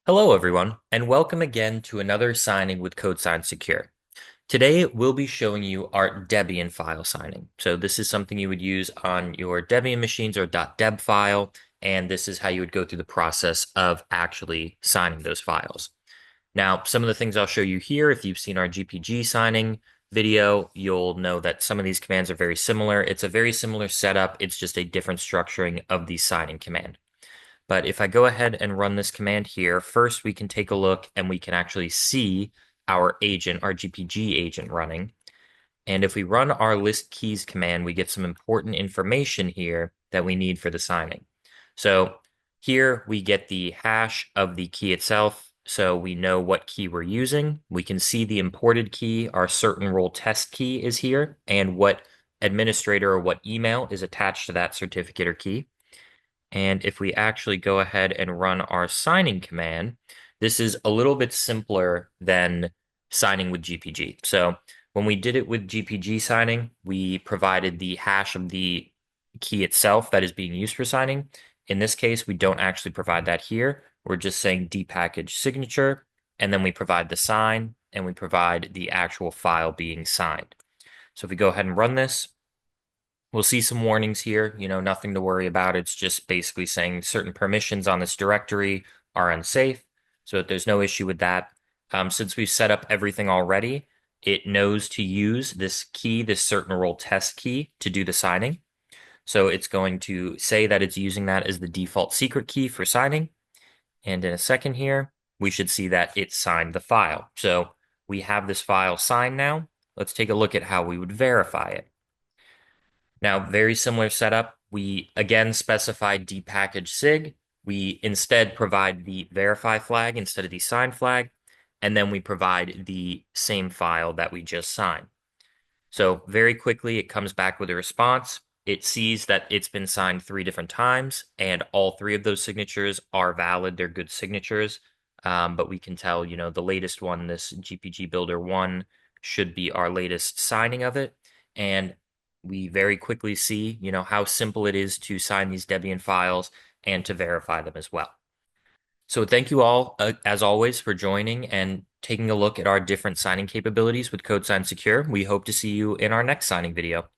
Hello, everyone, and welcome again to another signing with CodeSign Secure. Today, we'll be showing you our Debian file signing. So this is something you would use on your Debian machines or .deb file, and this is how you would go through the process of actually signing those files. Now, some of the things I'll show you here, if you've seen our GPG signing video, you'll know that some of these commands are very similar. It's a very similar setup. It's just a different structuring of the signing command. But if I go ahead and run this command here, first we can take a look and we can actually see our agent, our GPG agent running. And if we run our list keys command, we get some important information here that we need for the signing. So here we get the hash of the key itself. So we know what key we're using. We can see the imported key, our certain role test key is here, and what administrator or what email is attached to that certificate or key. And if we actually go ahead and run our signing command, this is a little bit simpler than signing with GPG. So when we did it with GPG signing, we provided the hash of the key itself that is being used for signing. In this case, we don't actually provide that here. We're just saying depackage signature, and then we provide the sign, and we provide the actual file being signed. So if we go ahead and run this, we'll see some warnings here, nothing to worry about. It's just basically saying certain permissions on this directory are unsafe. So there's no issue with that. Since we've set up everything already, it knows to use this key, this certain role test key, to do the signing. So it's going to say that it's using that as the default secret key for signing. And in a second here, we should see that it signed the file. So we have this file signed now. Let's take a look at how we would verify it. Now, very similar setup. We again specify depackage sig. We instead provide the verify flag instead of the sign flag, and then we provide the same file that we just signed. So very quickly, it comes back with a response. It sees that it's been signed 3 different times, and all 3 of those signatures are valid. They're good signatures. But we can tell, the latest one, this GPG Builder 1, should be our latest signing of it. And we very quickly see, how simple it is to sign these Debian files and to verify them as well. So thank you all, as always, for joining and taking a look at our different signing capabilities with CodeSign Secure. We hope to see you in our next signing video.